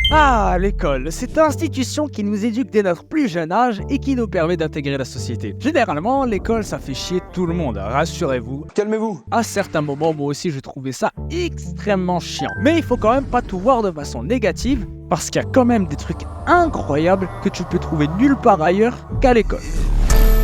Ah, l'école, cette institution qui nous éduque dès notre plus jeune âge et qui nous permet d'intégrer la société. Généralement, l'école, ça fait chier tout le monde, rassurez-vous. Calmez-vous. À certains moments, moi aussi, je trouvais ça extrêmement chiant. Mais il faut quand même pas tout voir de façon négative, parce qu'il y a quand même des trucs incroyables que tu peux trouver nulle part ailleurs qu'à l'école.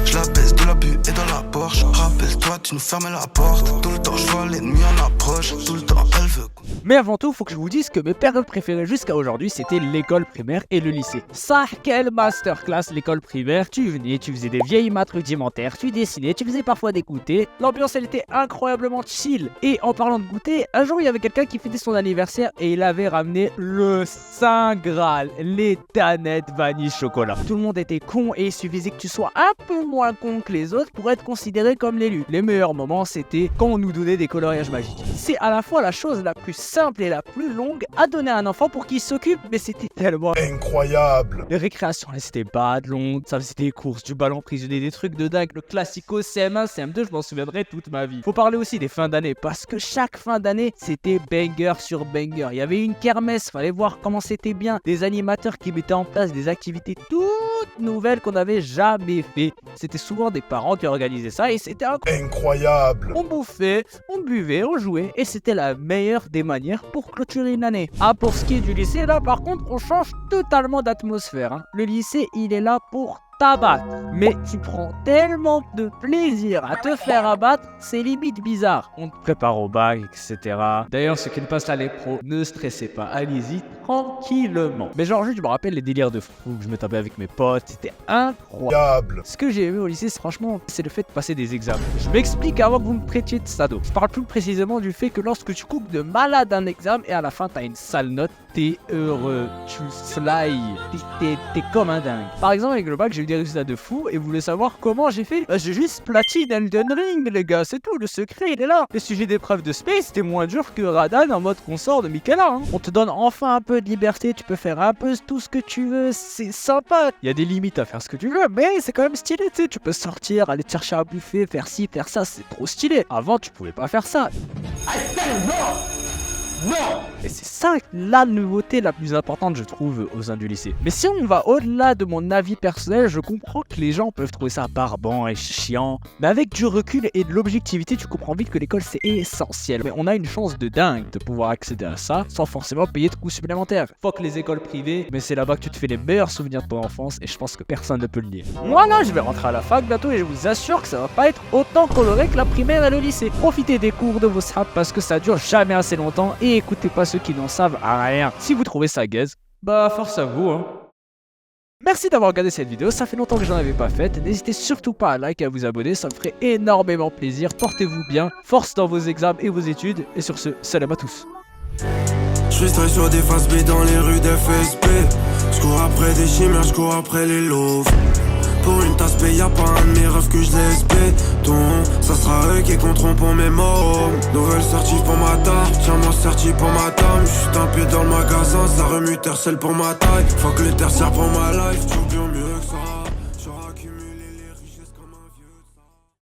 Je la baisse de la bulle et dans la Porsche. Rappelle-toi, tu nous fermais la porte. Tout le temps, je vois l'ennemi en approche. Tout le temps, elle veut. Mais avant tout, faut que je vous dise que mes périodes préférées jusqu'à aujourd'hui, c'était l'école primaire et le lycée. Ça, quelle masterclass l'école primaire. Tu venais, tu faisais des vieilles maths rudimentaires, tu dessinais, tu faisais parfois des goûters. L'ambiance, elle était incroyablement chill. Et en parlant de goûter, un jour, il y avait quelqu'un qui fêtait son anniversaire et il avait ramené le Saint Graal, les Danettes vanille chocolat. Tout le monde était con et il suffisait que tu sois un peu moins con que les autres pour être considéré comme l'élu. Les meilleurs moments, c'était quand on nous donnait des coloriages magiques. C'est à la fois la chose la plus simple et la plus longue à donner à un enfant pour qu'il s'occupe, mais c'était tellement Incroyable. les récréations, là, c'était bad, longues, ça faisait des courses, du ballon prisonnier, des trucs de dingue. Le classico CM1, CM2, je m'en souviendrai toute ma vie. Faut parler aussi des fins d'année, parce que chaque fin d'année, c'était banger sur banger. Il y avait une kermesse, fallait voir comment c'était bien. Des animateurs qui mettaient en place des activités toutes nouvelles qu'on n'avait jamais fait. C'était souvent des parents qui organisaient ça et c'était Incroyable. on bouffait, on buvait, on jouait et c'était la meilleure des manières pour clôturer une année. Ah, pour ce qui est du lycée, là par contre, on change totalement d'atmosphère. Le lycée, il est là pour t'abattre. Mais tu prends tellement de plaisir à te faire abattre, c'est limite bizarre. On te prépare au bac, etc. D'ailleurs, ceux qui ne passent pas les pros, ne stressez pas, allez-y tranquillement. Mais genre, juste, je me rappelle les délires de fou que je me tapais avec mes potes, c'était incroyable. Ce que j'ai aimé au lycée, franchement, c'est le fait de passer des examens. Je m'explique avant que vous me prêtiez de sado. Je parle plus précisément du fait que lorsque tu coupes de malade un examen et à la fin t'as une sale note, t'es heureux, tu fly, t'es comme un dingue. Par exemple, avec le bac, j'ai eu des résultats de fou et vous voulez savoir comment j'ai fait? J'ai juste platine Elden Ring, les gars, c'est tout, le secret il est là. Les sujets d'épreuve de space, c'était moins dur que Radan en mode consort de Michaela. On te donne enfin un peu de liberté, tu peux faire un peu tout ce que tu veux, c'est sympa. Il y a des limites à faire ce que tu veux, mais c'est quand même stylé, tu sais, tu peux sortir, aller te chercher à bouffer, faire ci, faire ça, c'est trop stylé. Avant, tu pouvais pas faire ça. Et c'est ça la nouveauté la plus importante, je trouve, au sein du lycée. Mais si on va au-delà de mon avis personnel, je comprends que les gens peuvent trouver ça barbant et chiant. Mais avec du recul et de l'objectivité, tu comprends vite que l'école c'est essentiel. Mais on a une chance de dingue de pouvoir accéder à ça sans forcément payer de coûts supplémentaires. Fuck les écoles privées, mais c'est là-bas que tu te fais les meilleurs souvenirs de ton enfance et je pense que personne ne peut le nier. Moi là, je vais rentrer à la fac bientôt et je vous assure que ça va pas être autant coloré que la primaire et le lycée. Profitez des cours de vos SRAP parce que ça dure jamais assez longtemps et écoutez pas ceux qui n'en savent rien. Si vous trouvez ça gaze, bah force à vous hein. Merci d'avoir regardé cette vidéo, ça fait longtemps que j'en avais pas faite. N'hésitez surtout pas à liker et à vous abonner, ça me ferait énormément plaisir. Portez-vous bien, force dans vos examens et vos études. Et sur ce, salam à tous. Je suis sur des faces B dans les rues d'FSB. Je cours après des chimères, je cours après les loaves. Pour une tasse paye, y'a pas un de mes rêves que je laisse béton. Ça sera eux qui compteront pour mes mots. Nouvelle sortie pour ma tarte, tiens-moi sorti pour ma dame. J'suis un pied dans le magasin, ça remue terre, celle pour ma taille. Faut que les tertiaires pour ma life, tout bien.